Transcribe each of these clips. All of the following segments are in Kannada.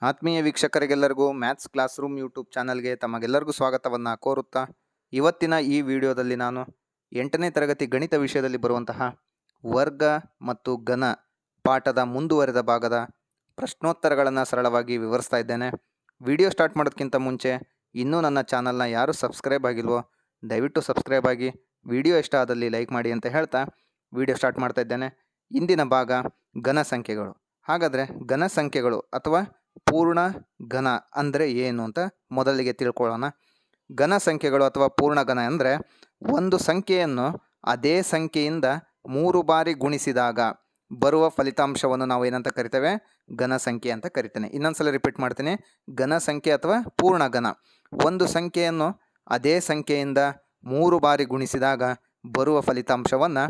ಆತ್ಮೀಯ ವೀಕ್ಷಕರಿಗೆಲ್ಲರಿಗೂ ಮ್ಯಾಥ್ಸ್ ಕ್ಲಾಸ್ ರೂಮ್ ಯೂಟ್ಯೂಬ್ ಚಾನಲ್ಗೆ ತಮಗೆಲ್ಲರಿಗೂ ಸ್ವಾಗತವನ್ನು ಕೋರುತ್ತಾ ಇವತ್ತಿನ ಈ ವಿಡಿಯೋದಲ್ಲಿ ನಾನು 8ನೇ ತರಗತಿ ಗಣಿತ ವಿಷಯದಲ್ಲಿ ಬರುವಂತಹ ವರ್ಗ ಮತ್ತು ಘನ ಪಾಠದ ಮುಂದುವರೆದ ಭಾಗದ ಪ್ರಶ್ನೋತ್ತರಗಳನ್ನು ಸರಳವಾಗಿ ವಿವರಿಸ್ತಾ ಇದ್ದೇನೆ. ವಿಡಿಯೋ ಸ್ಟಾರ್ಟ್ ಮಾಡೋದಕ್ಕಿಂತ ಮುಂಚೆ ಇನ್ನೂ ನನ್ನ ಚಾನಲ್ನ ಯಾರು ಸಬ್ಸ್ಕ್ರೈಬ್ ಆಗಿಲ್ವೋ ದಯವಿಟ್ಟು ಸಬ್ಸ್ಕ್ರೈಬ್ ಆಗಿ, ವಿಡಿಯೋ ಇಷ್ಟ ಆದಲ್ಲಿ ಲೈಕ್ ಮಾಡಿ ಅಂತ ಹೇಳ್ತಾ ವಿಡಿಯೋ ಸ್ಟಾರ್ಟ್ ಮಾಡ್ತಾ ಇದ್ದೇನೆ. ಇಂದಿನ ಭಾಗ ಘನ ಸಂಖ್ಯೆಗಳು. ಹಾಗಾದರೆ ಘನ ಸಂಖ್ಯೆಗಳು ಅಥವಾ ಪೂರ್ಣ ಘನ ಅಂದರೆ ಏನು ಅಂತ ಮೊದಲಿಗೆ ತಿಳ್ಕೊಳ್ಳೋಣ. ಘನ ಸಂಖ್ಯೆಗಳು ಅಥವಾ ಪೂರ್ಣ ಘನ ಅಂದರೆ ಒಂದು ಸಂಖ್ಯೆಯನ್ನು ಅದೇ ಸಂಖ್ಯೆಯಿಂದ 3 ಬಾರಿ ಗುಣಿಸಿದಾಗ ಬರುವ ಫಲಿತಾಂಶವನ್ನು ನಾವು ಏನಂತ ಕರಿತೇವೆ? ಘನ ಸಂಖ್ಯೆ ಅಂತ ಕರಿತೇನೆ. ಇನ್ನೊಂದ್ಸಲ ರಿಪೀಟ್ ಮಾಡ್ತೀನಿ. ಘನ ಸಂಖ್ಯೆ ಅಥವಾ ಪೂರ್ಣ ಘನ, ಒಂದು ಸಂಖ್ಯೆಯನ್ನು ಅದೇ ಸಂಖ್ಯೆಯಿಂದ 3 ಬಾರಿ ಗುಣಿಸಿದಾಗ ಬರುವ ಫಲಿತಾಂಶವನ್ನು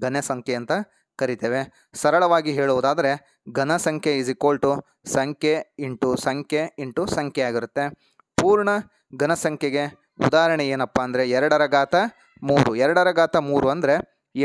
ಘನ ಸಂಖ್ಯೆ ಅಂತ ಕರಿತೇವೆ. ಸರಳವಾಗಿ ಹೇಳುವುದಾದರೆ ಘನ ಸಂಖ್ಯೆ ಈಸ್ ಈಕ್ವಲ್ ಟು ಸಂಖ್ಯೆ ಇಂಟು ಸಂಖ್ಯೆ ಇಂಟು ಸಂಖ್ಯೆ ಆಗಿರುತ್ತೆ. ಪೂರ್ಣ ಘನ ಸಂಖ್ಯೆಗೆ ಉದಾಹರಣೆ ಏನಪ್ಪ ಅಂದರೆ 2 ರ ಘಾತ 3. 2 ರ ಘಾತ 3 ಅಂದರೆ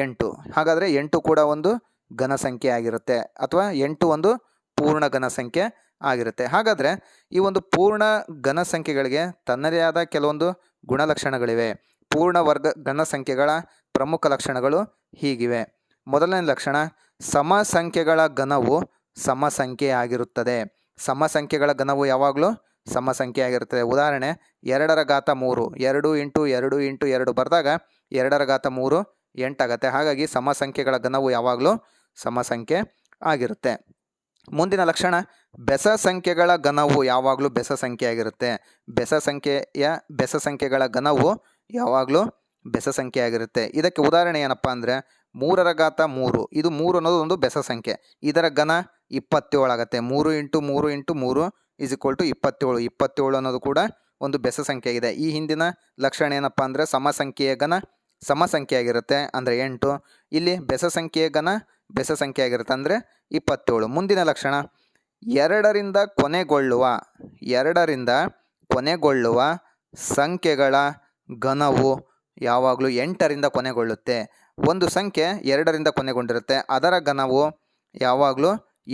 8. ಹಾಗಾದರೆ 8 ಕೂಡ ಒಂದು ಘನ ಸಂಖ್ಯೆ ಆಗಿರುತ್ತೆ, ಅಥವಾ 8 ಒಂದು ಪೂರ್ಣ ಘನ ಸಂಖ್ಯೆ ಆಗಿರುತ್ತೆ. ಹಾಗಾದರೆ ಈ ಒಂದು ಪೂರ್ಣ ಘನ ಸಂಖ್ಯೆಗಳಿಗೆ ತನ್ನದೇ ಆದ ಕೆಲವೊಂದು ಗುಣಲಕ್ಷಣಗಳಿವೆ. ಪೂರ್ಣ ವರ್ಗ ಘನ ಸಂಖ್ಯೆಗಳ ಪ್ರಮುಖ ಲಕ್ಷಣಗಳು ಹೀಗಿವೆ. ಮೊದಲನೇ ಲಕ್ಷಣ, ಸಮ ಸಂಖ್ಯೆಗಳ ಘನವು ಸಮ ಸಂಖ್ಯೆ ಆಗಿರುತ್ತದೆ. ಸಮ ಸಂಖ್ಯೆಗಳ ಘನವು ಯಾವಾಗಲೂ ಸಮ ಸಂಖ್ಯೆ ಆಗಿರುತ್ತದೆ. ಉದಾಹರಣೆ 2 ರ ಘಾತ 3, 2 ಇಂಟು 2 ಇಂಟು 2 ಬರೆದಾಗ 2 ರ ಘಾತ 3 8 ಆಗುತ್ತೆ. ಹಾಗಾಗಿ ಸಮ ಸಂಖ್ಯೆಗಳ ಘನವು ಯಾವಾಗಲೂ ಸಮ ಸಂಖ್ಯೆ ಆಗಿರುತ್ತೆ. ಮುಂದಿನ ಲಕ್ಷಣ, ಬೆಸ ಸಂಖ್ಯೆಗಳ ಘನವು ಯಾವಾಗಲೂ ಬೆಸ ಸಂಖ್ಯೆ ಆಗಿರುತ್ತೆ. ಬೆಸ ಸಂಖ್ಯೆಗಳ ಘನವು ಯಾವಾಗಲೂ ಬೆಸ ಸಂಖ್ಯೆ ಆಗಿರುತ್ತೆ. ಇದಕ್ಕೆ ಉದಾಹರಣೆ ಏನಪ್ಪ ಅಂದರೆ 3 ರ ಘಾತ 3. ಇದು 3 ಅನ್ನೋದು ಒಂದು ಬೆಸ ಸಂಖ್ಯೆ. ಇದರ ಘನ 27 ಆಗುತ್ತೆ. 3 into 3 into 3 is equal to 27. 27 ಅನ್ನೋದು ಕೂಡ ಒಂದು ಬೆಸ ಸಂಖ್ಯೆ ಆಗಿದೆ. ಈ ಹಿಂದಿನ ಲಕ್ಷಣ ಏನಪ್ಪ ಅಂದರೆ ಸಮ ಸಂಖ್ಯೆಯ ಘನ ಸಮ ಸಂಖ್ಯೆ ಆಗಿರುತ್ತೆ ಅಂದರೆ 8. ಇಲ್ಲಿ ಬೆಸ ಸಂಖ್ಯೆಯ ಘನ ಬೆಸ ಸಂಖ್ಯೆ ಆಗಿರುತ್ತೆ ಅಂದರೆ 27. ಮುಂದಿನ ಲಕ್ಷಣ, 2 ರಿಂದ ಕೊನೆಗೊಳ್ಳುವ ಸಂಖ್ಯೆಗಳ ಘನವು ಯಾವಾಗಲೂ 8 ರಿಂದ ಕೊನೆಗೊಳ್ಳುತ್ತೆ. ಒಂದು ಸಂಖ್ಯೆ 2 ರಿಂದ ಕೊನೆಗೊಂಡಿರುತ್ತೆ, ಅದರ ಘನವು ಯಾವಾಗಲೂ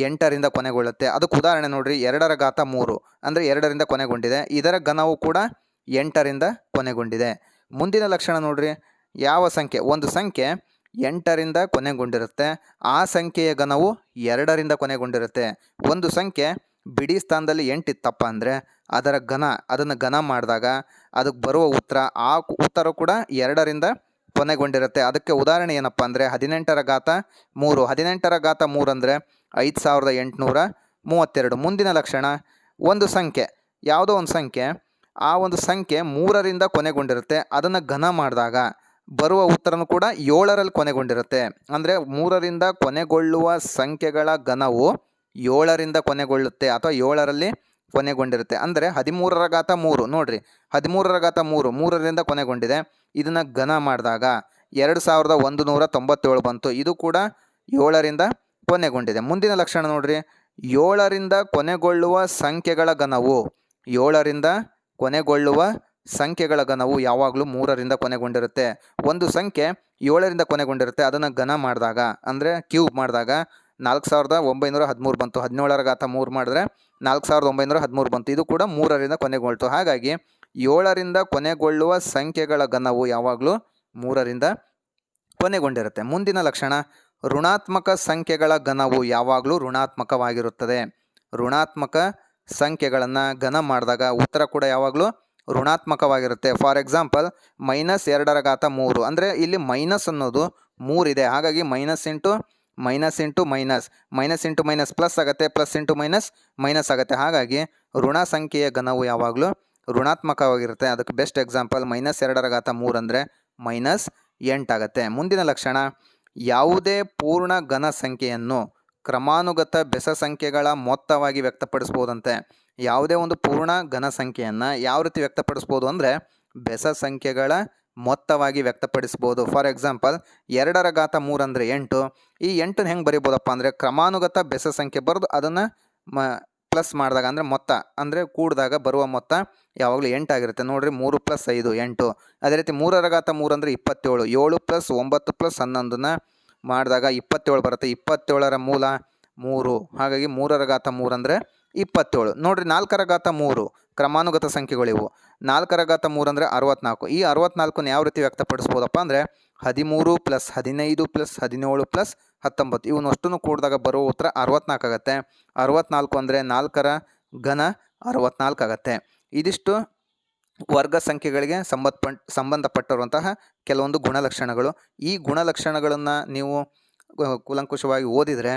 8 ರಿಂದ ಕೊನೆಗೊಳ್ಳುತ್ತೆ. ಅದಕ್ಕೆ ಉದಾಹರಣೆ ನೋಡ್ರಿ, 2 ರ ಘಾತ 3 ಅಂದರೆ 2 ರಿಂದ ಕೊನೆಗೊಂಡಿದೆ, ಇದರ ಘನವು ಕೂಡ 8 ರಿಂದ ಕೊನೆಗೊಂಡಿದೆ. ಮುಂದಿನ ಲಕ್ಷಣ ನೋಡ್ರಿ, ಯಾವ ಸಂಖ್ಯೆ ಒಂದು ಸಂಖ್ಯೆ 8 ರಿಂದ ಕೊನೆಗೊಂಡಿರುತ್ತೆ, ಆ ಸಂಖ್ಯೆಯ ಘನವು 2 ರಿಂದ ಕೊನೆಗೊಂಡಿರುತ್ತೆ. ಒಂದು ಸಂಖ್ಯೆ ಬಿಡಿ ಸ್ಥಾನದಲ್ಲಿ 8 ಇತ್ತಪ್ಪ ಅಂದರೆ ಅದನ್ನು ಘನ ಮಾಡಿದಾಗ ಅದಕ್ಕೆ ಬರುವ ಉತ್ತರ, ಆ ಉತ್ತರ ಕೂಡ 2 ರಿಂದ ಕೊನೆಗೊಂಡಿರುತ್ತೆ. ಅದಕ್ಕೆ ಉದಾಹರಣೆ ಏನಪ್ಪ ಅಂದರೆ 18 ರ ಘಾತ 3. 18 ರ ಘಾತ 3 ಅಂದರೆ 5832. ಮುಂದಿನ ಲಕ್ಷಣ, ಒಂದು ಸಂಖ್ಯೆ, ಯಾವುದೋ ಒಂದು ಸಂಖ್ಯೆ, ಆ ಒಂದು ಸಂಖ್ಯೆ 3 ರಿಂದ ಕೊನೆಗೊಂಡಿರುತ್ತೆ, ಅದನ್ನು ಘನ ಮಾಡಿದಾಗ ಬರುವ ಉತ್ತರನೂ ಕೂಡ 7 ರಲ್ಲಿ ಕೊನೆಗೊಂಡಿರುತ್ತೆ. ಅಂದರೆ 3 ರಿಂದ ಕೊನೆಗೊಳ್ಳುವ ಸಂಖ್ಯೆಗಳ ಘನವು 7 ರಿಂದ ಕೊನೆಗೊಳ್ಳುತ್ತೆ ಅಥವಾ 7 ರಲ್ಲಿ ಕೊನೆಗೊಂಡಿರುತ್ತೆ. ಅಂದರೆ 13 ರ ಘಾತ 3 ನೋಡ್ರಿ, 13 ರ ಘಾತ 3 ರಿಂದ ಕೊನೆಗೊಂಡಿದೆ, ಇದನ್ನು ಘನ ಮಾಡಿದಾಗ 2197 ಬಂತು. ಇದು ಕೂಡ 7 ರಿಂದ ಕೊನೆಗೊಂಡಿದೆ. ಮುಂದಿನ ಲಕ್ಷಣ ನೋಡ್ರಿ, 7 ರಿಂದ ಕೊನೆಗೊಳ್ಳುವ ಸಂಖ್ಯೆಗಳ ಘನವು 7 ರಿಂದ ಕೊನೆಗೊಳ್ಳುವ ಸಂಖ್ಯೆಗಳ ಘನವು ಯಾವಾಗಲೂ 3 ರಿಂದ ಕೊನೆಗೊಂಡಿರುತ್ತೆ. ಒಂದು ಸಂಖ್ಯೆ 7 ರಿಂದ ಕೊನೆಗೊಂಡಿರುತ್ತೆ, ಅದನ್ನು ಘನ ಮಾಡಿದಾಗ ಅಂದರೆ ಕ್ಯೂಬ್ ಮಾಡಿದಾಗ 4913 ಬಂತು. 17 ರ ಘಾತ 3 ಮಾಡಿದ್ರೆ 4913 ಬಂತು. ಇದು ಕೂಡ 3 ರಿಂದ ಕೊನೆಗೊಳ್ತು. ಹಾಗಾಗಿ 7 ರಿಂದ ಕೊನೆಗೊಳ್ಳುವ ಸಂಖ್ಯೆಗಳ ಘನವು ಯಾವಾಗಲೂ 3 ರಿಂದ ಕೊನೆಗೊಂಡಿರುತ್ತೆ. ಮುಂದಿನ ಲಕ್ಷಣ, ಋಣಾತ್ಮಕ ಸಂಖ್ಯೆಗಳ ಘನವು ಯಾವಾಗಲೂ ಋಣಾತ್ಮಕವಾಗಿರುತ್ತದೆ. ಋಣಾತ್ಮಕ ಸಂಖ್ಯೆಗಳನ್ನು ಘನ ಮಾಡಿದಾಗ ಉತ್ತರ ಕೂಡ ಯಾವಾಗಲೂ ಋಣಾತ್ಮಕವಾಗಿರುತ್ತೆ. ಫಾರ್ ಎಕ್ಸಾಂಪಲ್ -2 ರ ಘಾತ 3 ಅಂದರೆ ಇಲ್ಲಿ ಮೈನಸ್ ಅನ್ನೋದು 3 ಇದೆ. ಹಾಗಾಗಿ ಮೈನಸ್ ಇಂಟು ಮೈನಸ್ ಪ್ಲಸ್ ಆಗುತ್ತೆ, ಪ್ಲಸ್ ಇಂಟು ಮೈನಸ್ ಆಗುತ್ತೆ. ಹಾಗಾಗಿ ಋಣ ಸಂಖ್ಯೆಯ ಘನವು ಯಾವಾಗಲೂ ಋಣಾತ್ಮಕವಾಗಿರುತ್ತೆ. ಅದಕ್ಕೆ ಬೆಸ್ಟ್ ಎಕ್ಸಾಂಪಲ್ -2 ರ ಘಾತ 3 ಅಂದರೆ -8 ಆಗುತ್ತೆ. ಮುಂದಿನ ಲಕ್ಷಣ, ಯಾವುದೇ ಪೂರ್ಣ ಘನ ಸಂಖ್ಯೆಯನ್ನು ಕ್ರಮಾನುಗತ ಬೆಸ ಸಂಖ್ಯೆಗಳ ಮೊತ್ತವಾಗಿ ವ್ಯಕ್ತಪಡಿಸ್ಬೋದಂತೆ. ಯಾವುದೇ ಒಂದು ಪೂರ್ಣ ಘನ ಸಂಖ್ಯೆಯನ್ನು ಯಾವ ರೀತಿ ವ್ಯಕ್ತಪಡಿಸ್ಬೋದು ಅಂದರೆ ಬೆಸ ಸಂಖ್ಯೆಗಳ ಮೊತ್ತವಾಗಿ ವ್ಯಕ್ತಪಡಿಸ್ಬೋದು. ಫಾರ್ ಎಕ್ಸಾಂಪಲ್ 2 ರ ಘಾತ 3 ಅಂದರೆ 8. ಈ 8ನ ಹೆಂಗೆ ಬರಿಬೋದಪ್ಪ ಅಂದರೆ ಕ್ರಮಾನುಗತ ಬೆಸ ಸಂಖ್ಯೆ ಬರೆದು ಅದನ್ನು ಪ್ಲಸ್ ಮಾಡಿದಾಗ ಅಂದರೆ ಮೊತ್ತ ಅಂದರೆ ಕೂಡಿದಾಗ ಬರುವ ಮೊತ್ತ ಯಾವಾಗಲೂ 8 ಆಗಿರುತ್ತೆ. ನೋಡಿರಿ, 3 + 5 8. ಅದೇ ರೀತಿ 3 ರ ಘಾತ 3 ಅಂದರೆ 27. 7 + 9 + 11ನ ಮಾಡಿದಾಗ 27 ಬರುತ್ತೆ. 27ರ ಮೂಲ 3. ಹಾಗಾಗಿ 3 ರ ಘಾತ 3 ಅಂದರೆ 27. ನೋಡಿರಿ 4ರ ಘಾತ 3 ಕ್ರಮಾನುಗತ ಸಂಖ್ಯೆಗಳಿವು. 4ರ ಘಾತ 3 ಅಂದರೆ 64. ಈ 64ನ ಯಾವ ರೀತಿ ವ್ಯಕ್ತಪಡಿಸ್ಬೋದಪ್ಪ ಅಂದರೆ 13 + 15 + 17 + 19 ಇವನ್ನಷ್ಟನ್ನು ಕೂಡಿದಾಗ ಬರೋ ಉತ್ತರ 64 ಆಗುತ್ತೆ. 64 ಅಂದರೆ 4ರ ಘನ 64 ಆಗುತ್ತೆ. ಇದಿಷ್ಟು ವರ್ಗ ಸಂಖ್ಯೆಗಳಿಗೆ ಸಂಬಂಧಪಟ್ಟಿರುವಂತಹ ಕೆಲವೊಂದು ಗುಣಲಕ್ಷಣಗಳು. ಈ ಗುಣಲಕ್ಷಣಗಳನ್ನು ನೀವು ಕೂಲಂಕುಷವಾಗಿ ಓದಿದರೆ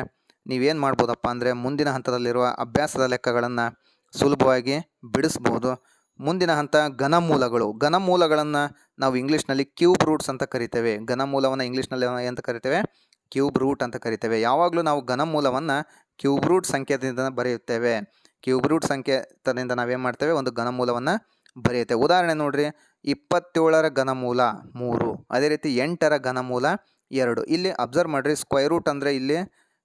ನೀವೇನು ಮಾಡ್ಬೋದಪ್ಪ ಅಂದರೆ ಮುಂದಿನ ಹಂತದಲ್ಲಿರುವ ಅಭ್ಯಾಸದ ಲೆಕ್ಕಗಳನ್ನು ಸುಲಭವಾಗಿ ಬಿಡಿಸ್ಬೋದು. ಮುಂದಿನ ಹಂತ ಘನಮೂಲಗಳು. ಘನಮೂಲಗಳನ್ನು ನಾವು ಇಂಗ್ಲೀಷ್ನಲ್ಲಿ ಕ್ಯೂಬ್ ರೂಟ್ಸ್ ಅಂತ ಕರಿತೇವೆ. ಘನಮೂಲವನ್ನು ಇಂಗ್ಲೀಷ್ನಲ್ಲಿ ಅಂತ ಕರಿತೇವೆ? ಕ್ಯೂಬ್ ರೂಟ್ ಅಂತ ಕರಿತೇವೆ. ಯಾವಾಗಲೂ ನಾವು ಘನಮೂಲವನ್ನು ಕ್ಯೂಬ್ ರೂಟ್ ಸಂಕೇತದಿಂದ ಬರೆಯುತ್ತೇವೆ. ಕ್ಯೂಬ್ ರೂಟ್ ಸಂಕೇತದಿಂದ ನಾವೇನು ಮಾಡ್ತೇವೆ? ಒಂದು ಘನಮೂಲವನ್ನು ಬರೆಯುತ್ತೆ. ಉದಾಹರಣೆ ನೋಡ್ರಿ, 27ರ ಘನಮೂಲ 3, ಅದೇ ರೀತಿ 8ರ ಘನಮೂಲ 2. ಇಲ್ಲಿ ಅಬ್ಸರ್ವ್ ಮಾಡಿರಿ, ಸ್ಕ್ವೈರ್ ರೂಟ್ ಅಂದರೆ ಇಲ್ಲಿ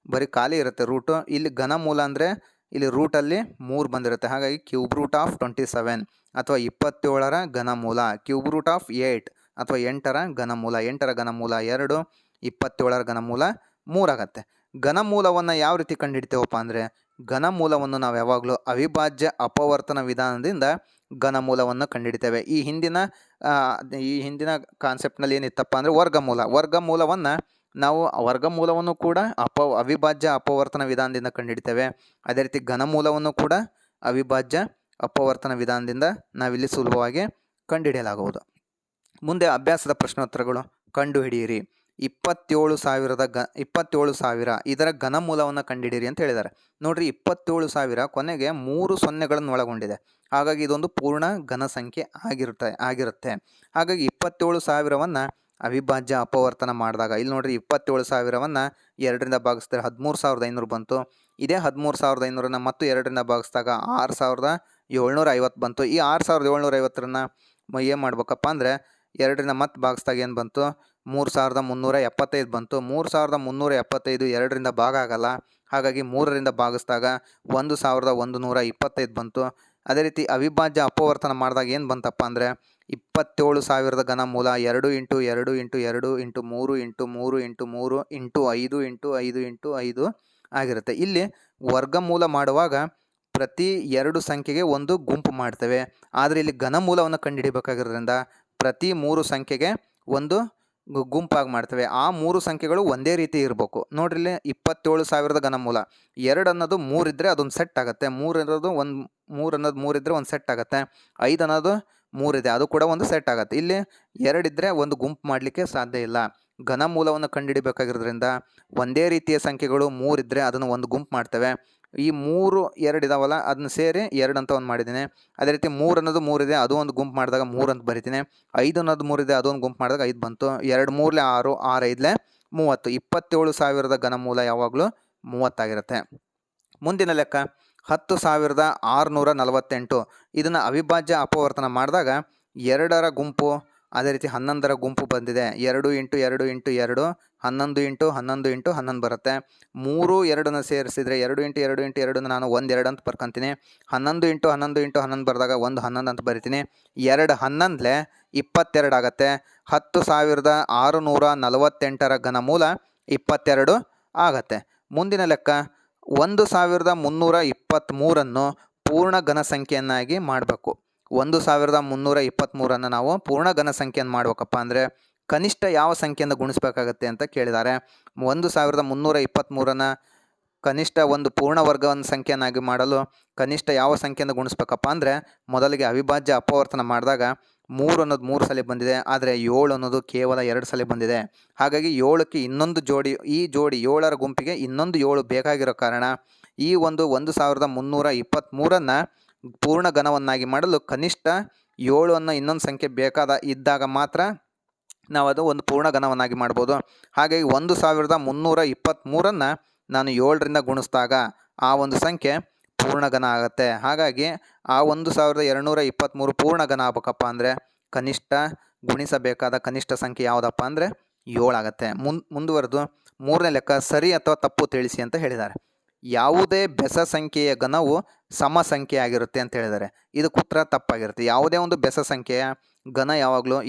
ಬರೀ ಖಾಲಿ ಇರುತ್ತೆ ರೂಟು. ಇಲ್ಲಿ ಘನಮೂಲ ಅಂದರೆ ಇಲ್ಲಿ ರೂಟಲ್ಲಿ 3 ಬಂದಿರುತ್ತೆ. ಹಾಗಾಗಿ ಕ್ಯೂಬ್ ರೂಟ್ ಆಫ್ 27 ಅಥವಾ 27ರ ಘನಮೂಲ, ಕ್ಯೂಬ್ ರೂಟ್ ಆಫ್ 8 ಅಥವಾ 8ರ ಘನಮೂಲ. 8ರ ಘನಮೂಲ 2, 27ರ ಘನಮೂಲ 3 ಆಗುತ್ತೆ. ಘನಮೂಲವನ್ನು ಯಾವ ರೀತಿ ಕಂಡುಹಿಡ್ತೇವಪ್ಪ ಅಂದರೆ ಘನಮೂಲವನ್ನು ನಾವು ಯಾವಾಗಲೂ ಅವಿಭಾಜ್ಯ ಅಪವರ್ತನ ವಿಧಾನದಿಂದ ಘನಮೂಲವನ್ನು ಕಂಡುಹಿಡಿತೇವೆ. ಈ ಹಿಂದಿನ ಕಾನ್ಸೆಪ್ಟ್ನಲ್ಲಿ ಏನಿತ್ತಪ್ಪ ಅಂದರೆ ವರ್ಗಮೂಲವನ್ನು ನಾವು ವರ್ಗಮೂಲವನ್ನು ಕೂಡ ಅವಿಭಾಜ್ಯ ಅಪವರ್ತನ ವಿಧಾನದಿಂದ ಕಂಡುಹಿಡಿತೇವೆ. ಅದೇ ರೀತಿ ಘನಮೂಲವನ್ನು ಕೂಡ ಅವಿಭಾಜ್ಯ ಅಪವರ್ತನ ವಿಧಾನದಿಂದ ನಾವಿಲ್ಲಿ ಸುಲಭವಾಗಿ ಕಂಡುಹಿಡಿಯಲಾಗುವುದು. ಮುಂದೆ ಅಭ್ಯಾಸದ ಪ್ರಶ್ನೋತ್ತರಗಳು. ಕಂಡುಹಿಡಿಯಿರಿ. 27,000 ಇದರ ಘನಮೂಲವನ್ನು ಕಂಡುಹಿಡಿಯಿರಿ ಅಂತ ಹೇಳಿದ್ದಾರೆ. ನೋಡಿರಿ, 27,000 ಕೊನೆಗೆ 3 ಸೊನ್ನೆಗಳನ್ನು ಒಳಗೊಂಡಿದೆ. ಹಾಗಾಗಿ ಇದೊಂದು ಪೂರ್ಣ ಘನ ಸಂಖ್ಯೆ ಆಗಿರುತ್ತೆ. ಹಾಗಾಗಿ 27,000ವನ್ನು ಅವಿಭಾಜ್ಯ ಅಪವರ್ತನ ಮಾಡಿದಾಗ ಇಲ್ಲಿ ನೋಡಿರಿ, 27,000ವನ್ನು 2ರಿಂದ ಭಾಗಿಸಿದ್ರೆ 13,500 ಬಂತು. ಇದೇ 13,500ನ್ನು ಮತ್ತು 2ರಿಂದ ಭಾಗಿಸಿದಾಗ 6,750 ಬಂತು. ಈ 6,750ರನ್ನು ಏನು ಮಾಡ್ಬೇಕಪ್ಪ ಅಂದರೆ 2ರಿಂದ ಮತ್ತೆ ಭಾಗಿಸಿದಾಗ ಏನು ಬಂತು? 3,375 ಬಂತು. 3,375 2ರಿಂದ ಭಾಗ ಆಗಲ್ಲ. ಹಾಗಾಗಿ 3ರಿಂದ ಭಾಗಿಸಿದಾಗ 1,125 ಬಂತು. ಅದೇ ರೀತಿ ಅವಿಭಾಜ್ಯ ಅಪವರ್ತನ ಮಾಡಿದಾಗ ಏನು ಬಂತಪ್ಪ ಅಂದರೆ 27,000ದ ಘನಮೂಲ 2 × 2 × 2 × 3 × 3 × 3 × 5 × 5 × 5 ಆಗಿರುತ್ತೆ. ಇಲ್ಲಿ ವರ್ಗಮೂಲ ಮಾಡುವಾಗ ಪ್ರತಿ 2 ಸಂಖ್ಯೆಗೆ ಒಂದು ಗುಂಪು ಮಾಡ್ತೇವೆ. ಆದರೆ ಇಲ್ಲಿ ಘನಮೂಲವನ್ನು ಕಂಡುಹಿಡಿಯಬೇಕಾಗಿರೋದ್ರಿಂದ ಪ್ರತಿ 3 ಸಂಖ್ಯೆಗೆ ಒಂದು ಗುಂಪಾಗಿ ಮಾಡ್ತೇವೆ. ಆ 3 ಸಂಖ್ಯೆಗಳು ಒಂದೇ ರೀತಿ ಇರಬೇಕು. ನೋಡ್ರಿ, ಇಲ್ಲಿ 27,000ದ ಘನಮೂಲ 2 ಅನ್ನೋದು 3 ಇದ್ದರೆ ಅದೊಂದು ಸೆಟ್ ಆಗುತ್ತೆ. 3 ಅನ್ನೋದು 3 ಇದ್ದರೆ ಒಂದು ಸೆಟ್ ಆಗುತ್ತೆ. 5 ಅನ್ನೋದು 3 ಇದೆ, ಅದು ಕೂಡ ಒಂದು ಸೆಟ್ ಆಗುತ್ತೆ. ಇಲ್ಲಿ 2 ಇದ್ದರೆ ಒಂದು ಗುಂಪು ಮಾಡಲಿಕ್ಕೆ ಸಾಧ್ಯ ಇಲ್ಲ. ಘನಮೂಲವನ್ನು ಕಂಡುಹಿಡಿಯಬೇಕಾಗಿರೋದ್ರಿಂದ ಒಂದೇ ರೀತಿಯ ಸಂಖ್ಯೆಗಳು 3 ಇದ್ದರೆ ಅದನ್ನು ಒಂದು ಗುಂಪು ಮಾಡ್ತೇವೆ. ಈ 3 2 ಇದಾವಲ್ಲ, ಅದನ್ನ ಸೇರಿ 2 ಅಂತ ಒಂದು ಮಾಡಿದ್ದೀನಿ. ಅದೇ ರೀತಿ 3 ಅನ್ನೋದು 3 ಇದೆ, ಅದು ಒಂದು ಗುಂಪು ಮಾಡಿದಾಗ 3 ಅಂತ ಬರಿತೀನಿ. 5 ಅನ್ನೋದು 3 ಇದೆ, ಅದೊಂದು ಗುಂಪು ಮಾಡಿದಾಗ 5 ಬಂತು. 2 3 6, 6 5 30. 27,000ದ ಘನಮೂಲ ಯಾವಾಗಲೂ 30 ಆಗಿರುತ್ತೆ. ಮುಂದಿನ ಲೆಕ್ಕ 10,648. ಇದನ್ನು ಅವಿಭಾಜ್ಯ ಅಪವರ್ತನ ಮಾಡಿದಾಗ 2ರ ಗುಂಪು ಅದೇ ರೀತಿ 11ರ ಗುಂಪು ಬಂದಿದೆ. 2 × 2 × 2 11 × 11 × 11 ಬರುತ್ತೆ. 3 2ನ ಸೇರಿಸಿದರೆ 2 × 2 × 2ನ ನಾನು 1 2 ಅಂತ ಬರ್ಕೊತೀನಿ. 11 × 11 × 11 ಬರೆದಾಗ 1 11 ಅಂತ ಬರಿತೀನಿ. 2 11 22 ಆಗುತ್ತೆ. 10,648ರ ಘನಮೂಲ 22 ಆಗತ್ತೆ. ಮುಂದಿನ ಲೆಕ್ಕ 1,323ಅನ್ನು ಪೂರ್ಣ ಘನ ಸಂಖ್ಯೆಯನ್ನಾಗಿ ಮಾಡಬೇಕು. 1,323ಅನ್ನು ನಾವು ಪೂರ್ಣ ಘನ ಸಂಖ್ಯೆಯನ್ನು ಮಾಡ್ಬೇಕಪ್ಪ ಅಂದರೆ ಕನಿಷ್ಠ ಯಾವ ಸಂಖ್ಯೆಯಿಂದ ಗುಣಿಸಬೇಕಾಗತ್ತೆ ಅಂತ ಕೇಳಿದ್ದಾರೆ. 1,323ಅನ್ನು ಕನಿಷ್ಠ ಒಂದು ಪೂರ್ಣ ವರ್ಗವನ್ನು ಸಂಖ್ಯೆಯನ್ನಾಗಿ ಮಾಡಲು ಕನಿಷ್ಠ ಯಾವ ಸಂಖ್ಯೆಯಿಂದ ಗುಣಿಸ್ಬೇಕಪ್ಪ ಅಂದರೆ ಮೊದಲಿಗೆ ಅವಿಭಾಜ್ಯ ಅಪವರ್ತನ ಮಾಡಿದಾಗ 3 ಅನ್ನೋದು 3 ಸಲ ಬಂದಿದೆ, ಆದರೆ 7 ಅನ್ನೋದು ಕೇವಲ 2 ಸಲ ಬಂದಿದೆ. ಹಾಗಾಗಿ 7ಕ್ಕೆ ಇನ್ನೊಂದು ಜೋಡಿ, ಈ ಜೋಡಿ 7ರ ಗುಂಪಿಗೆ ಇನ್ನೊಂದು 7 ಬೇಕಾಗಿರೋ ಕಾರಣ ಈ 1,323ಅನ್ನು ಪೂರ್ಣ ಘನವನ್ನಾಗಿ ಮಾಡಲು ಕನಿಷ್ಠ 7 ಅನ್ನೋ ಇನ್ನೊಂದು ಸಂಖ್ಯೆ ಇದ್ದಾಗ ಮಾತ್ರ ನಾವು ಅದು ಒಂದು ಪೂರ್ಣ ಘನವನ್ನಾಗಿ ಮಾಡ್ಬೋದು. ಹಾಗಾಗಿ 1,323ಅನ್ನು ನಾನು 7ರಿಂದ ಗುಣಿಸಿದಾಗ ಆ ಒಂದು ಸಂಖ್ಯೆ ಪೂರ್ಣ ಘನ ಆಗುತ್ತೆ. ಹಾಗಾಗಿ ಆ 1,223 ಪೂರ್ಣ ಘನ ಆಗಬೇಕಪ್ಪ ಅಂದರೆ ಕನಿಷ್ಠ ಗುಣಿಸಬೇಕಾದ ಕನಿಷ್ಠ ಸಂಖ್ಯೆ ಯಾವುದಪ್ಪ ಅಂದರೆ 7 ಆಗುತ್ತೆ. ಮುಂದುವರೆದು 3ನೇ ಲೆಕ್ಕ ಸರಿ ಅಥವಾ ತಪ್ಪು ತಿಳಿಸಿ ಅಂತ ಹೇಳಿದ್ದಾರೆ. ಯಾವುದೇ ಬೆಸ ಸಂಖ್ಯೆಯ ಘನವು ಸಮ ಸಂಖ್ಯೆ ಆಗಿರುತ್ತೆ ಅಂತ ಹೇಳಿದ್ದಾರೆ. ಇದಕ್ಕೆ ಉತ್ತರ ತಪ್ಪಾಗಿರುತ್ತೆ. ಯಾವುದೇ ಒಂದು ಬೆಸ ಸಂಖ್ಯೆಯ ಘನ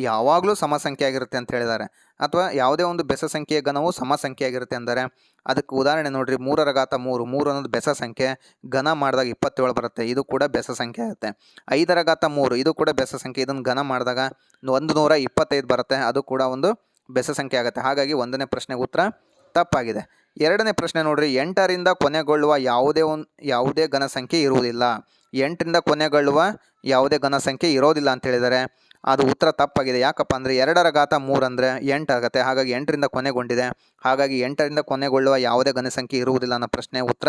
ಯಾವಾಗಲೂ ಸಮ ಸಂಖ್ಯೆ ಆಗಿರುತ್ತೆ ಅಂತ ಹೇಳಿದ್ದಾರೆ. ಅಥವಾ ಯಾವುದೇ ಒಂದು ಬೆಸ ಸಂಖ್ಯೆಯ ಘನವು ಸಮ ಸಂಖ್ಯೆ ಆಗಿರುತ್ತೆ ಅಂದರೆ ಅದಕ್ಕೆ ಉದಾಹರಣೆ ನೋಡಿರಿ, 3 ರ ಘಾತ 3 3 ಅನ್ನೋದು ಬೆಸ ಸಂಖ್ಯೆ, ಘನ ಮಾಡಿದಾಗ 27 ಬರುತ್ತೆ, ಇದು ಕೂಡ ಬೆಸ ಸಂಖ್ಯೆ ಆಗುತ್ತೆ. 5 ರ ಘಾತ 3 ಇದು ಕೂಡ ಬೆಸ ಸಂಖ್ಯೆ, ಇದನ್ನು ಘನ ಮಾಡಿದಾಗ 125 ಬರುತ್ತೆ, ಅದು ಕೂಡ ಒಂದು ಬೆಸ ಸಂಖ್ಯೆ ಆಗುತ್ತೆ. ಹಾಗಾಗಿ 1ನೇ ಪ್ರಶ್ನೆಗೆ ಉತ್ತರ ತಪ್ಪಾಗಿದೆ. 2ನೇ ಪ್ರಶ್ನೆ ನೋಡಿರಿ, 8ರಿಂದ ಕೊನೆಗೊಳ್ಳುವ ಯಾವುದೇ ಘನ ಸಂಖ್ಯೆ ಇರುವುದಿಲ್ಲ. 8ರಿಂದ ಕೊನೆಗೊಳ್ಳುವ ಯಾವುದೇ ಘನ ಸಂಖ್ಯೆ ಇರೋದಿಲ್ಲ ಅಂತ ಹೇಳಿದರೆ ಅದು ಉತ್ತರ ತಪ್ಪಾಗಿದೆ. ಯಾಕಪ್ಪ ಅಂದರೆ 2 ರ ಘಾತ 3 ಅಂದರೆ 8 ಆಗುತ್ತೆ, ಹಾಗಾಗಿ 8ರಿಂದ ಕೊನೆಗೊಂಡಿದೆ. ಹಾಗಾಗಿ 8ರಿಂದ ಕೊನೆಗೊಳ್ಳುವ ಯಾವುದೇ ಘನ ಸಂಖ್ಯೆ ಇರುವುದಿಲ್ಲ ಅನ್ನೋ ಪ್ರಶ್ನೆ ಉತ್ತರ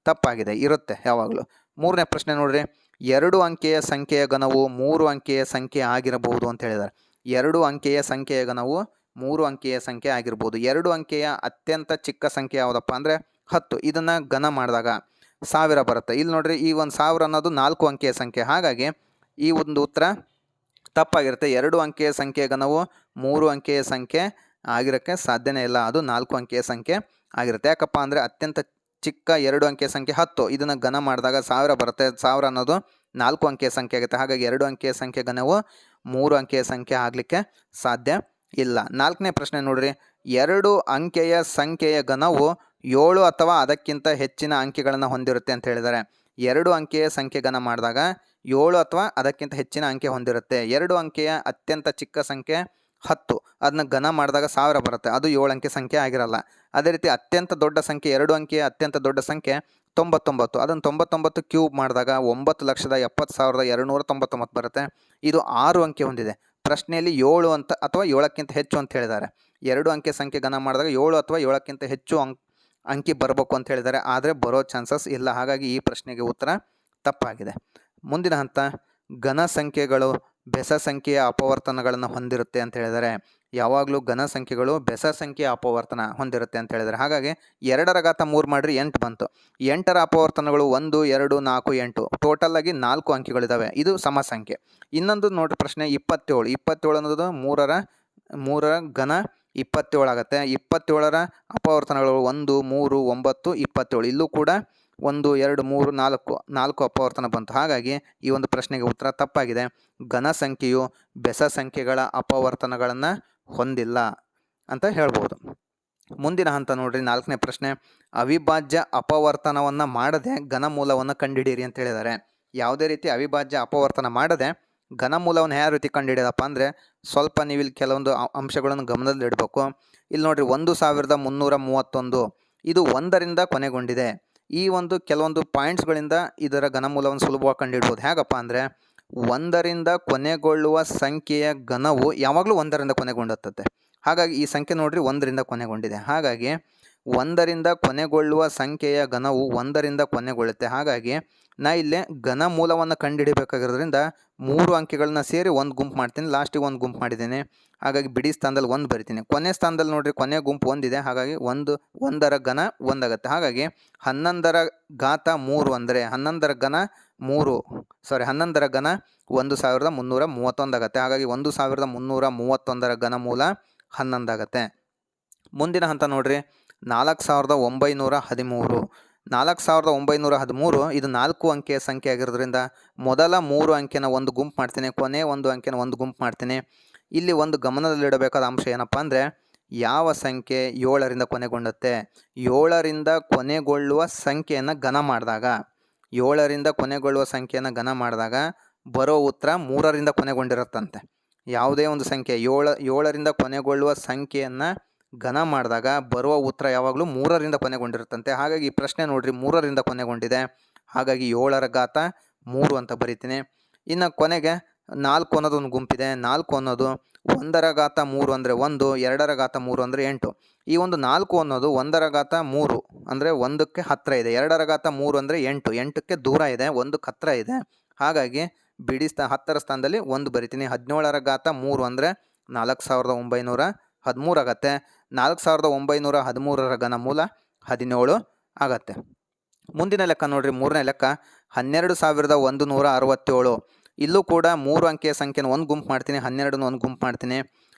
ತಪ್ಪಾಗಿದೆ, ಇರುತ್ತೆ ಯಾವಾಗಲೂ. 3ನೇ ಪ್ರಶ್ನೆ ನೋಡಿರಿ, 2 ಅಂಕೆಯ ಸಂಖ್ಯೆಯ ಘನವು 3 ಅಂಕೆಯ ಸಂಖ್ಯೆ ಆಗಿರಬಹುದು ಅಂತ ಹೇಳಿದ್ದಾರೆ. 2 ಅಂಕೆಯ ಸಂಖ್ಯೆಯ ಘನವು 3 ಅಂಕೆಯ ಸಂಖ್ಯೆ ಆಗಿರ್ಬೋದು. 2 ಅಂಕೆಯ ಅತ್ಯಂತ ಚಿಕ್ಕ ಸಂಖ್ಯೆ ಯಾವುದಪ್ಪ ಅಂದರೆ 10. ಇದನ್ನು ಘನ ಮಾಡಿದಾಗ 1000 ಬರುತ್ತೆ. ಇಲ್ಲಿ ನೋಡಿರಿ, ಈ ಒಂದು 1000 ಅನ್ನೋದು 4 ಅಂಕೆಯ ಸಂಖ್ಯೆ, ಹಾಗಾಗಿ ಈ ಒಂದು ಉತ್ತರ ತಪ್ಪಾಗಿರುತ್ತೆ. 2 ಅಂಕೆಯ ಸಂಖ್ಯೆಯ ಘನವು 3 ಅಂಕೆಯ ಸಂಖ್ಯೆ ಆಗಿರೋಕ್ಕೆ ಸಾಧ್ಯನೇ ಇಲ್ಲ, ಅದು 4 ಅಂಕೆಯ ಸಂಖ್ಯೆ ಆಗಿರುತ್ತೆ. ಯಾಕಪ್ಪ ಅಂದರೆ ಅತ್ಯಂತ ಚಿಕ್ಕ 2 ಅಂಕೆಯ ಸಂಖ್ಯೆ 10, ಇದನ್ನು ಘನ ಮಾಡಿದಾಗ 1000 ಬರುತ್ತೆ. 1000 ಅನ್ನೋದು 4 ಅಂಕೆಯ ಸಂಖ್ಯೆ ಆಗುತ್ತೆ, ಹಾಗಾಗಿ 2 ಅಂಕೆಯ ಸಂಖ್ಯೆ ಘನವು 3 ಅಂಕೆಯ ಸಂಖ್ಯೆ ಆಗಲಿಕ್ಕೆ ಸಾಧ್ಯ ಇಲ್ಲ. 4ನೇ ಪ್ರಶ್ನೆ ನೋಡಿರಿ, 2 ಅಂಕೆಯ ಸಂಖ್ಯೆಯ ಘನವು 7 ಅಥವಾ ಅದಕ್ಕಿಂತ ಹೆಚ್ಚಿನ ಅಂಕೆಗಳನ್ನು ಹೊಂದಿರುತ್ತೆ ಅಂತ ಹೇಳಿದ್ದಾರೆ. 2 ಅಂಕೆಯ ಸಂಖ್ಯೆ ಘನ ಮಾಡಿದಾಗ 7 ಅಥವಾ ಅದಕ್ಕಿಂತ ಹೆಚ್ಚಿನ ಅಂಕೆ ಹೊಂದಿರುತ್ತೆ. 2 ಅಂಕೆಯ ಅತ್ಯಂತ ಚಿಕ್ಕ ಸಂಖ್ಯೆ 10, ಅದನ್ನ ಘನ ಮಾಡಿದಾಗ 1000 ಬರುತ್ತೆ, ಅದು 7 ಅಂಕೆ ಸಂಖ್ಯೆ ಆಗಿರಲ್ಲ. ಅದೇ ರೀತಿ ಅತ್ಯಂತ ದೊಡ್ಡ ಸಂಖ್ಯೆ, 2 ಅಂಕೆಯ ಅತ್ಯಂತ ದೊಡ್ಡ ಸಂಖ್ಯೆ 99, ಅದನ್ನು 99 ಕ್ಯೂಬ್ ಮಾಡಿದಾಗ 9,70,299 ಬರುತ್ತೆ, ಇದು 6 ಅಂಕೆ ಹೊಂದಿದೆ. ಪ್ರಶ್ನೆಯಲ್ಲಿ 7 ಅಂತ ಅಥವಾ 7ಕ್ಕಿಂತ ಹೆಚ್ಚು ಅಂತ ಹೇಳಿದ್ದಾರೆ. 2 ಅಂಕೆ ಸಂಖ್ಯೆ ಘನ ಮಾಡಿದಾಗ 7 ಅಥವಾ 7ಕ್ಕಿಂತ ಹೆಚ್ಚು ಅಂಕಿ ಬರಬೇಕು ಅಂತ ಹೇಳಿದ್ದಾರೆ, ಆದರೆ ಬರೋ ಚಾನ್ಸಸ್ ಇಲ್ಲ. ಹಾಗಾಗಿ ಈ ಪ್ರಶ್ನೆಗೆ ಉತ್ತರ ತಪ್ಪಾಗಿದೆ. ಮುಂದಿನ ಹಂತ, ಘನ ಸಂಖ್ಯೆಗಳು ಬೆಸ ಸಂಖ್ಯೆಯ ಅಪವರ್ತನಗಳನ್ನು ಹೊಂದಿರುತ್ತೆ ಅಂತ ಹೇಳಿದ್ದಾರೆ. ಯಾವಾಗಲೂ ಘನ ಸಂಖ್ಯೆಗಳು ಬೆಸ ಸಂಖ್ಯೆಯ ಅಪವರ್ತನ ಹೊಂದಿರುತ್ತೆ ಅಂತ ಹೇಳಿದ್ದಾರೆ. ಹಾಗಾಗಿ 2 ರ ಘಾತ 3 ಮಾಡಿರಿ 8 ಬಂತು. 8ರ ಅಪವರ್ತನಗಳು 1 2 4 8, ಟೋಟಲ್ ಆಗಿ 4 ಅಂಕಿಗಳಿದ್ದಾವೆ, ಇದು ಸಮ ಸಂಖ್ಯೆ. ಇನ್ನೊಂದು ನೋಡ್ರಿ ಪ್ರಶ್ನೆ 27 ಅನ್ನೋದು 3ರ ಘನ 27 ಆಗುತ್ತೆ. 27ರ ಅಪವರ್ತನಗಳು 1 3 9 27, ಇಲ್ಲೂ ಕೂಡ 1 2 3 4 ಅಪವರ್ತನ ಬಂತು. ಹಾಗಾಗಿ ಈ ಒಂದು ಪ್ರಶ್ನೆಗೆ ಉತ್ತರ ತಪ್ಪಾಗಿದೆ. ಘನ ಸಂಖ್ಯೆಯು ಬೆಸ ಸಂಖ್ಯೆಗಳ ಅಪವರ್ತನಗಳನ್ನು ಹೊಂದಿಲ್ಲ ಅಂತ ಹೇಳ್ಬೋದು. ಮುಂದಿನ ಹಂತ ನೋಡ್ರಿ, 4ನೇ ಪ್ರಶ್ನೆ, ಅವಿಭಾಜ್ಯ ಅಪವರ್ತನವನ್ನು ಮಾಡದೆ ಘನಮೂಲವನ್ನು ಕಂಡುಹಿಡಿಯಿರಿ ಅಂತ ಹೇಳಿದ್ದಾರೆ. ಯಾವುದೇ ರೀತಿ ಅವಿಭಾಜ್ಯ ಅಪವರ್ತನ ಮಾಡದೆ ಘನಮೂಲವನ್ನು ಯಾವ ರೀತಿ ಕಂಡುಹಿಡಿಯೋದಪ್ಪ ಅಂದರೆ ಸ್ವಲ್ಪ ನೀವು ಇಲ್ಲಿ ಕೆಲವೊಂದು ಅಂಶಗಳನ್ನು ಗಮನದಲ್ಲಿ ಇಡಬೇಕು. ಇಲ್ಲಿ ನೋಡ್ರಿ, 1331 ಇದು 1ರಿಂದ ಕೊನೆಗೊಂಡಿದೆ. ಈ ಒಂದು ಕೆಲವೊಂದು ಪಾಯಿಂಟ್ಸ್ಗಳಿಂದ ಇದರ ಘನಮೂಲವನ್ನು ಸುಲಭವಾಗಿ ಕಂಡುಹಿಡ್ಬೋದು. ಹೇಗಪ್ಪ ಅಂದರೆ 1ರಿಂದ ಕೊನೆಗೊಳ್ಳುವ ಸಂಖ್ಯೆಯ ಘನವು ಯಾವಾಗಲೂ 1ರಿಂದ ಕೊನೆಗೊಂಡುತ್ತದೆ. ಹಾಗಾಗಿ ಈ ಸಂಖ್ಯೆ ನೋಡ್ರಿ 1ರಿಂದ ಕೊನೆಗೊಂಡಿದೆ, ಹಾಗಾಗಿ 1ರಿಂದ ಕೊನೆಗೊಳ್ಳುವ ಸಂಖ್ಯೆಯ ಘನವು 1ರಿಂದ ಕೊನೆಗೊಳ್ಳುತ್ತೆ. ಹಾಗಾಗಿ ನಾ ಇಲ್ಲೇ ಘನಮೂಲವನ್ನು ಕಂಡುಹಿಡಿಬೇಕಾಗಿರೋದ್ರಿಂದ 3 ಅಂಕೆಗಳನ್ನ ಸೇರಿ ಒಂದು ಗುಂಪು ಮಾಡ್ತೀನಿ, ಲಾಸ್ಟಿಗೆ ಒಂದು ಗುಂಪು ಮಾಡಿದ್ದೀನಿ, ಹಾಗಾಗಿ ಬಿಡಿ ಸ್ಥಾನದಲ್ಲಿ 1 ಬರಿತೀನಿ. ಕೊನೆ ಸ್ಥಾನದಲ್ಲಿ ನೋಡ್ರಿ ಕೊನೆ ಗುಂಪು 1 ಇದೆ, ಹಾಗಾಗಿ 1ರ ಘನ 1 ಆಗುತ್ತೆ. ಹಾಗಾಗಿ 11ರ ಘಾತ 3 ಅಂದರೆ 11ರ ಘನ 1331 ಆಗುತ್ತೆ. ಹಾಗಾಗಿ 1331ರ ಘನಮೂಲ 11 ಆಗುತ್ತೆ. ಮುಂದಿನ ಹಂತ ನೋಡ್ರಿ, 4913 ಇದು 4 ಅಂಕೆಯ ಸಂಖ್ಯೆ ಆಗಿರೋದ್ರಿಂದ ಮೊದಲ 3 ಅಂಕೆನ ಒಂದು ಗುಂಪು ಮಾಡ್ತೀನಿ, ಕೊನೆ ಒಂದು ಅಂಕೆನ ಒಂದು ಗುಂಪು ಮಾಡ್ತೀನಿ. ಇಲ್ಲಿ ಒಂದು ಗಮನದಲ್ಲಿಡಬೇಕಾದ ಅಂಶ ಏನಪ್ಪ ಅಂದರೆ ಯಾವ ಸಂಖ್ಯೆ 7ರಿಂದ ಕೊನೆಗೊಂಡುತ್ತೆ, 7ರಿಂದ ಕೊನೆಗೊಳ್ಳುವ ಸಂಖ್ಯೆಯನ್ನು ಘನ ಮಾಡಿದಾಗ 7ರಿಂದ ಕೊನೆಗೊಳ್ಳುವ ಸಂಖ್ಯೆಯನ್ನು ಘನ ಮಾಡಿದಾಗ ಬರೋ ಉತ್ತರ 3ರಿಂದ ಕೊನೆಗೊಂಡಿರುತ್ತಂತೆ. ಯಾವುದೇ ಒಂದು ಸಂಖ್ಯೆ 7ರಿಂದ ಕೊನೆಗೊಳ್ಳುವ ಸಂಖ್ಯೆಯನ್ನು ಘನ ಮಾಡಿದಾಗ ಬರುವ ಉತ್ತರ ಯಾವಾಗಲೂ 3ರಿಂದ ಕೊನೆಗೊಂಡಿರುತ್ತಂತೆ. ಹಾಗಾಗಿ ಈ ಪ್ರಶ್ನೆ ನೋಡ್ರಿ 3ರಿಂದ ಕೊನೆಗೊಂಡಿದೆ, ಹಾಗಾಗಿ 7ರ ಘಾತ 3 ಅಂತ ಬರಿತೀನಿ. ಇನ್ನು ಕೊನೆಗೆ 4 ಅನ್ನೋದು ಒಂದು ಗುಂಪಿದೆ. 4 ಅನ್ನೋದು 1ರ ಘಾತ 3 ಅಂದರೆ 1, 2ರ ಘಾತ 3 ಅಂದರೆ 8. ಈ ಒಂದು 4 ಅನ್ನೋದು 1ರ ಘಾತ 3 ಅಂದರೆ 1ಕ್ಕೆ ಹತ್ತಿರ ಇದೆ, 2ರ ಘಾತ 3 ಅಂದರೆ 8, 8ಕ್ಕೆ ದೂರ ಇದೆ, 1ಕ್ಕೆ ಹತ್ತಿರ ಇದೆ. ಹಾಗಾಗಿ ಬಿಡಿ 10ರ ಸ್ಥಾನದಲ್ಲಿ 1 ಬರಿತೀನಿ. 17ರ ಘಾತ 3 ಅಂದರೆ 4913 ಆಗುತ್ತೆ. 4913ರ ಘನಮೂಲ 17 ಆಗತ್ತೆ. ಮುಂದಿನ ಲೆಕ್ಕ ನೋಡ್ರಿ, 3ನೇ ಲೆಕ್ಕ 12167. ಇಲ್ಲೂ ಕೂಡ 3 ಅಂಕೆಯ ಸಂಖ್ಯೆನ ಒಂದು ಗುಂಪು ಮಾಡ್ತೀನಿ, 12ನ ಒಂದು ಗುಂಪು ಮಾಡ್ತೀನಿ.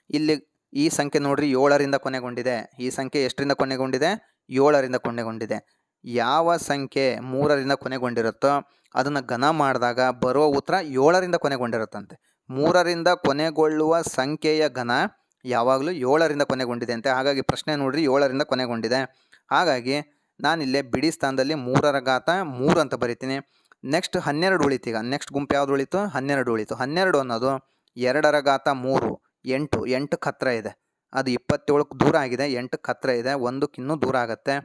ಇಲ್ಲಿ ಈ ಸಂಖ್ಯೆ ನೋಡ್ರಿ 7ರಿಂದ ಕೊನೆಗೊಂಡಿದೆ. ಈ ಸಂಖ್ಯೆ ಎಷ್ಟರಿಂದ ಕೊನೆಗೊಂಡಿದೆ? 7ರಿಂದ ಕೊನೆಗೊಂಡಿದೆ. ಯಾವ ಸಂಖ್ಯೆ 3ರಿಂದ ಕೊನೆಗೊಂಡಿರುತ್ತೋ ಅದನ್ನು ಘನ ಮಾಡಿದಾಗ ಬರುವ ಉತ್ತರ 7ರಿಂದ ಕೊನೆಗೊಂಡಿರುತ್ತಂತೆ. 3ರಿಂದ ಕೊನೆಗೊಳ್ಳುವ ಸಂಖ್ಯೆಯ ಘನ ಯಾವಾಗಲೂ 7ರಿಂದ ಕೊನೆಗೊಂಡಿದೆ ಅಂತೆ. ಹಾಗಾಗಿ ಪ್ರಶ್ನೆ ನೋಡ್ರಿ 7ರಿಂದ ಕೊನೆಗೊಂಡಿದೆ. ಹಾಗಾಗಿ ನಾನಿಲ್ಲೇ ಬಿಡಿ ಸ್ಥಾನದಲ್ಲಿ 3ರ ಘಾತ 3 ಅಂತ ಬರಿತೀನಿ. ನೆಕ್ಸ್ಟ್ 12 ಉಳಿತು. ಈಗ ನೆಕ್ಸ್ಟ್ ಗುಂಪು ಯಾವುದು ಉಳಿತು? 12 ಉಳಿತು. 12 ಅನ್ನೋದು 2ರ ಘಾತ 3 8ಕ್ಕೆ ಹತ್ತಿರ ಇದೆ. ಅದು 27ಕ್ಕೆ ದೂರ ಆಗಿದೆ, 8ಕ್ಕೆ ಹತ್ತಿರ ಇದೆ, 1ಕ್ಕೆ ಇನ್ನೂ ದೂರ ಆಗುತ್ತೆ.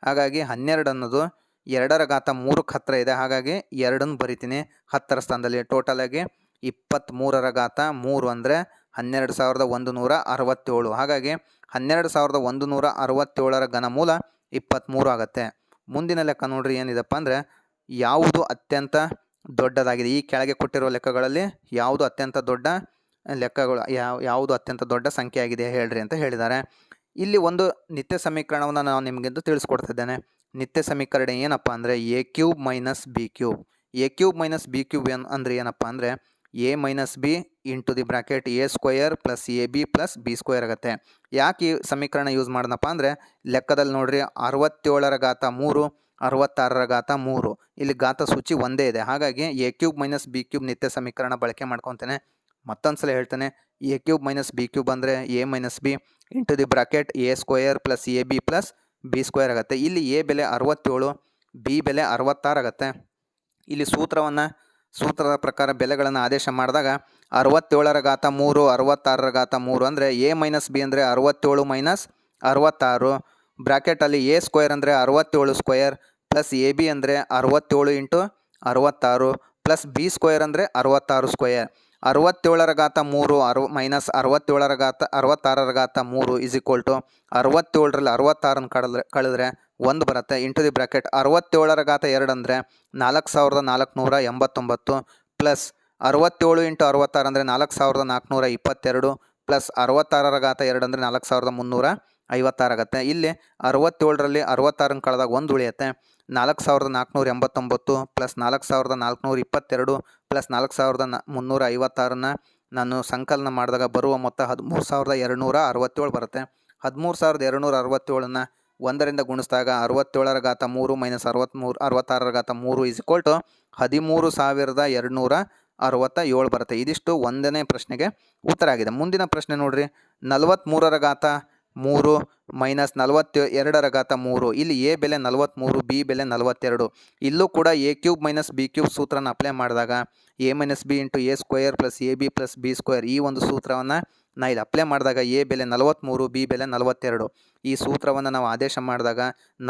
ಹಾಗಾಗಿ 12 ಅನ್ನೋದು 2ರ ಘಾತ 3ಕ್ಕೆ ಹತ್ತಿರ ಇದೆ. ಹಾಗಾಗಿ 2ನ್ನು ಬರಿತೀನಿ 10ರ ಸ್ಥಾನದಲ್ಲಿ. ಟೋಟಲಾಗಿ 23ರ ಘಾತ 3 ಅಂದರೆ 12167. ಹಾಗಾಗಿ 12167ರ ಘನಮೂಲ 23 ಆಗುತ್ತೆ. ಮುಂದಿನ ಲೆಕ್ಕ ನೋಡ್ರಿ ಏನಿದೆಪ್ಪ ಅಂದರೆ ಯಾವುದು ಅತ್ಯಂತ ದೊಡ್ಡದಾಗಿದೆ. ಈ ಕೆಳಗೆ ಕೊಟ್ಟಿರುವ ಲೆಕ್ಕಗಳಲ್ಲಿ ಯಾವುದು ಅತ್ಯಂತ ದೊಡ್ಡ ಲೆಕ್ಕಗಳು ಯಾವುದು ಅತ್ಯಂತ ದೊಡ್ಡ ಸಂಖ್ಯೆ ಆಗಿದೆ ಹೇಳ್ರಿ ಅಂತ ಹೇಳಿದ್ದಾರೆ. ಇಲ್ಲಿ ಒಂದು ನಿತ್ಯ ಸಮೀಕರಣವನ್ನು ನಾನು ನಿಮಗೆಂದು ತಿಳಿಸ್ಕೊಡ್ತಿದ್ದೇನೆ. ನಿತ್ಯ ಸಮೀಕರಣ ಏನಪ್ಪ ಅಂದರೆ A cube minus B cube. A cube minus B cube ಅಂದರೆ ಏನಪ್ಪ ಅಂದರೆ A minus B into the bracket A square plus A B plus B square ಆಗುತ್ತೆ. ಯಾಕೆ ಈ ಸಮೀಕರಣ ಯೂಸ್ ಮಾಡೋಣಪ್ಪ ಅಂದರೆ ಲೆಕ್ಕದಲ್ಲಿ ನೋಡ್ರಿ 67ರ ಘಾತ 3 66ರ ಘಾತ 3 ಇಲ್ಲಿ ಘಾತ ಸೂಚಿ ಒಂದೇ ಇದೆ. ಹಾಗಾಗಿ A cube minus B cube ನಿತ್ಯ ಸಮೀಕರಣ ಬಳಕೆ ಮಾಡ್ಕೊತೇನೆ. ಮತ್ತೊಂದು ಸಲ ಹೇಳ್ತೇನೆ, A cube minus B cube ಅಂದರೆ A minus B into the bracket A square plus A B plus B square ಆಗುತ್ತೆ. ಇಲ್ಲಿ ಎ ಬೆಲೆ 67, ಬಿ ಬೆಲೆ 66 ಆಗುತ್ತೆ. ಇಲ್ಲಿ ಸೂತ್ರದ ಪ್ರಕಾರ ಬೆಲೆಗಳನ್ನು ಆದೇಶ ಮಾಡಿದಾಗ 67ರ ಘಾತ 3 66ರ ಘಾತ 3 ಅಂದರೆ ಎ ಮೈನಸ್ ಬಿ ಅಂದರೆ 67 ಮೈನಸ್ 66 ಬ್ರಾಕೆಟಲ್ಲಿ ಎ ಸ್ಕ್ವಯರ್ ಅಂದರೆ 67 ಸ್ಕ್ವಯರ್ ಪ್ಲಸ್ ಎ ಬಿ ಅಂದರೆ 67 ಇಂಟು 66 ಪ್ಲಸ್ ಬಿ ಸ್ಕ್ವಯರ್ ಅಂದರೆ 66 ಸ್ಕ್ವಯರ್. 67ರ ಘಾತ 3 ಮೈನಸ್ 67ರ ಘಾತ 66ರ ಘಾತ 3 ಇಸ್ ಈಕ್ವಲ್ ಟು 67ರಲ್ಲಿ 66ನ್ನು ಕಳೆದ್ರೆ 1 ಬರುತ್ತೆ. ಇಂಟು ದಿ ಬ್ರಾಕೆಟ್ 67ರ ಘಾತ 2 ಅಂದರೆ 4489 ಪ್ಲಸ್ 67 ಇಂಟು 66 ಅಂದರೆ 4422 ಪ್ಲಸ್ 66ರ ಘಾತ 2 ಅಂದರೆ 4356 ಆಗುತ್ತೆ. ಇಲ್ಲಿ 67ರಲ್ಲಿ 66ನ್ನು ಕಳೆದಾಗ 1 ಉಳಿಯುತ್ತೆ. 4489 ಪ್ಲಸ್ 4422 ಪ್ಲಸ್ 4356 ನಾನು ಸಂಕಲನ ಮಾಡಿದಾಗ ಬರುವ ಮೊತ್ತ 13267 ಬರುತ್ತೆ. 13267ನ್ನು 1ರಿಂದ ಗುಣಿಸಿದಾಗ 67ರ ಘಾತ 3 ಮೈನಸ್ 66ರ ಘಾತ 3 ಇಸ್ ಈಕ್ವಲ್ ಟು 13267 ಬರುತ್ತೆ. ಇದಿಷ್ಟು 1ನೇ ಪ್ರಶ್ನೆಗೆ ಉತ್ತರ ಆಗಿದೆ. ಮುಂದಿನ ಪ್ರಶ್ನೆ ನೋಡ್ರಿ, 43ರ ಘಾತ 3 ಮೈನಸ್ 42ರ ಘಾತ 3 ಇಲ್ಲಿ ಎ ಬೆಲೆ 43, ಬಿ ಬೆಲೆ 42. ಇಲ್ಲೂ ಕೂಡ A cube minus B cube ಸೂತ್ರನ ಅಪ್ಲೈ ಮಾಡಿದಾಗ A minus B into A square plus A B plus B square ಈ ಒಂದು ಸೂತ್ರವನ್ನು ನಾ ಇಲ್ಲಿ ಅಪ್ಲೈ ಮಾಡಿದಾಗ ಎ ಬೆಲೆ 43, ಬಿ ಬೆಲೆ 42. ಈ ಸೂತ್ರವನ್ನು ನಾವು ಆದೇಶ ಮಾಡಿದಾಗ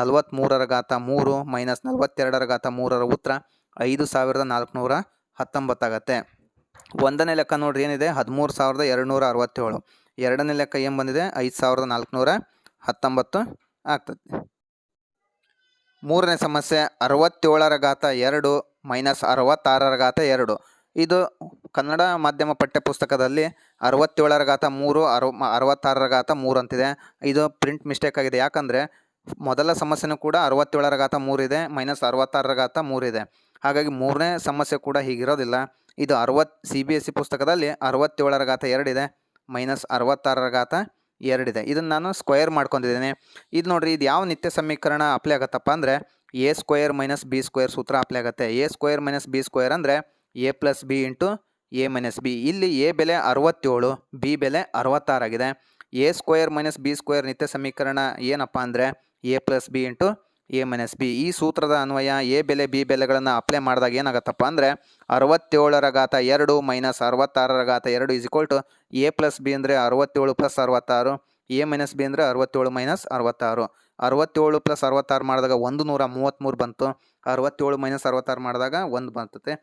43ರ ಘಾತ 3 ಮೈನಸ್ 42ರ ಘಾತ 3ರ ಉತ್ತರ 5419 ಆಗುತ್ತೆ. 1ನೇ ಲೆಕ್ಕ ನೋಡ್ರಿ ಏನಿದೆ 13267. 2ನೇ ಲೆಕ್ಕ ಏನು ಬಂದಿದೆ 5419 ಆಗ್ತದೆ. 3ನೇ ಸಮಸ್ಯೆ 67ರ ಘಾತ 2 ಮೈನಸ್ 66ರ ಘಾತ 2. ಇದು ಕನ್ನಡ ಮಾಧ್ಯಮ ಪಠ್ಯಪುಸ್ತಕದಲ್ಲಿ 67ರ ಘಾತ 3 66ರ ಘಾತ 3 ಅಂತಿದೆ. ಇದು ಪ್ರಿಂಟ್ ಮಿಸ್ಟೇಕ್ ಆಗಿದೆ. ಯಾಕಂದರೆ ಮೊದಲ ಸಮಸ್ಯೆನೂ ಕೂಡ 67ರ ಘಾತ 3 ಇದೆ ಮೈನಸ್ 66ರ ಘಾತ 3 ಇದೆ. ಹಾಗಾಗಿ 3ನೇ ಸಮಸ್ಯೆ ಕೂಡ ಹೀಗಿರೋದಿಲ್ಲ. ಇದು CBSE ಪುಸ್ತಕದಲ್ಲಿ 67ರ ಘಾತ 2 ಇದೆ ಮೈನಸ್ 66ರ ಘಾತ 2 ಇದೆ. ಇದನ್ನು ನಾನು ಸ್ಕ್ವಯರ್ ಮಾಡ್ಕೊಂಡಿದ್ದೀನಿ. ಇದು ನೋಡಿರಿ, ಇದು ಯಾವ ನಿತ್ಯ ಸಮೀಕರಣ ಅಪ್ಲೈ ಆಗುತ್ತಪ್ಪ ಅಂದರೆ A square minus B square ಸೂತ್ರ ಅಪ್ಲೈ ಆಗುತ್ತೆ. A square minus B square ಅಂದರೆ A plus B into A minus B. ಇಲ್ಲಿ ಎ ಬೆಲೆ 67, ಬಿ ಬೆಲೆ 66 ಆಗಿದೆ. A square minus B square ನಿತ್ಯ ಸಮೀಕರಣ ಏನಪ್ಪ ಅಂದರೆ A plus B into A minus B. ಈ ಸೂತ್ರದ ಅನ್ವಯ ಎ ಬೆಲೆ ಬಿ ಬೆಲೆಗಳನ್ನು ಅಪ್ಲೈ ಮಾಡಿದಾಗ ಏನಾಗುತ್ತಪ್ಪ ಅಂದರೆ 67ರ ಘಾತ 2 ಮೈನಸ್ 66ರ ಘಾತ 2 is equal to A plus B ಅಂದರೆ 67 ಪ್ಲಸ್ 66, ಎ ಮೈನಸ್ ಬಿ ಅಂದರೆ 67 ಮೈನಸ್ 66. 67 ಪ್ಲಸ್ 66 ಮಾಡಿದಾಗ 133 ಬಂತು. 67 ಮೈನಸ್ 66 ಮಾಡಿದಾಗ 1 ಬರ್ತದೆ,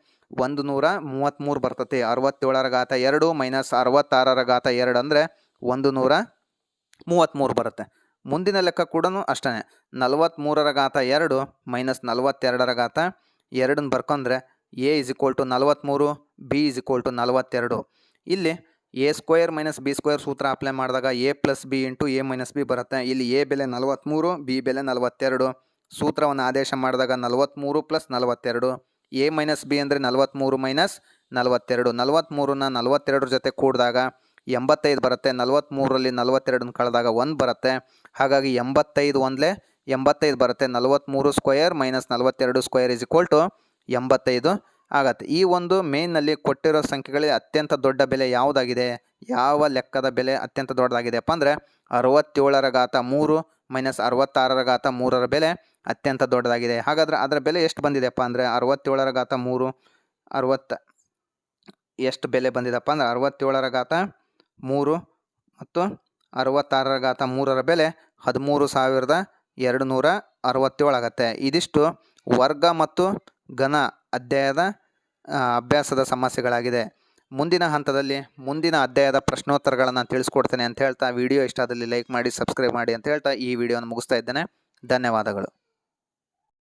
133 ಬರ್ತದೆ. 67ರ ಘಾತ 2 ಮೈನಸ್ 66ರ ಘಾತ 2 ಅಂದರೆ 133 ಬರುತ್ತೆ. ಮುಂದಿನ ಲೆಕ್ಕ ಕೂಡ ಅಷ್ಟೇ, 43ರ ಘಾತ 2 ಮೈನಸ್ 42ರ ಘಾತ 2 ಬರ್ಕೊಂಡ್ರೆ A is equal to 43, B is equal to 42. ಇಲ್ಲಿ A square minus B square ಸೂತ್ರ ಅಪ್ಲೈ ಮಾಡಿದಾಗ A plus B into A minus B ಬರುತ್ತೆ. ಇಲ್ಲಿ ಎ ಬೆಲೆ 43, ಬಿ ಬೆಲೆ 42. ಸೂತ್ರವನ್ನು ಆದೇಶ ಮಾಡಿದಾಗ 43 ಪ್ಲಸ್ 42. ಎ ಮೈನಸ್ ಬಿ ಅಂದರೆ 43 ಮೈನಸ್ 42. 43ನ 42 ಜೊತೆ ಕೂಡಿದಾಗ 85 ಬರುತ್ತೆ. 43ರಲ್ಲಿ 42 ಕಳೆದಾಗ 1 ಬರುತ್ತೆ. ಹಾಗಾಗಿ 85 ಒಂದಲೇ 85 ಬರುತ್ತೆ. 43 square minus 42 square is equal to 85 ಆಗತ್ತೆ. ಈ ಒಂದು ಮೇನ್ನಲ್ಲಿ ಕೊಟ್ಟಿರೋ ಸಂಖ್ಯೆಗಳಲ್ಲಿ ಅತ್ಯಂತ ದೊಡ್ಡ ಬೆಲೆ ಯಾವುದಾಗಿದೆ, ಯಾವ ಲೆಕ್ಕದ ಬೆಲೆ ಅತ್ಯಂತ ದೊಡ್ಡದಾಗಿದೆಯಪ್ಪ ಅಂದರೆ 67 ಮೈನಸ್ 66 ಬೆಲೆ ಅತ್ಯಂತ ದೊಡ್ಡದಾಗಿದೆ. ಹಾಗಾದರೆ ಅದರ ಬೆಲೆ ಎಷ್ಟು ಬಂದಿದೆಯಪ್ಪ ಅಂದರೆ 67 ಎಷ್ಟು ಬೆಲೆ ಬಂದಿದೆಪ್ಪ ಅಂದರೆ 67 ಮತ್ತು 66 ಬೆಲೆ 13,267 ಆಗುತ್ತೆ. ಇದಿಷ್ಟು ವರ್ಗ ಮತ್ತು ಘನ ಅಧ್ಯಾಯದ ಅಭ್ಯಾಸದ ಸಮಸ್ಯೆಗಳಾಗಿದೆ. ಮುಂದಿನ ಹಂತದಲ್ಲಿ ಮುಂದಿನ ಅಧ್ಯಾಯದ ಪ್ರಶ್ನೋತ್ತರಗಳನ್ನು ತಿಳಿಸ್ಕೊಡ್ತೇನೆ ಅಂತ ಹೇಳ್ತಾ, ವಿಡಿಯೋ ಇಷ್ಟ ಆದಲ್ಲಿ ಲೈಕ್ ಮಾಡಿ, ಸಬ್ಸ್ಕ್ರೈಬ್ ಮಾಡಿ ಅಂತ ಹೇಳ್ತಾ ಈ ವಿಡಿಯೋನ ಮುಗಿಸ್ತಾ ಇದ್ದೇನೆ. ಧನ್ಯವಾದಗಳು.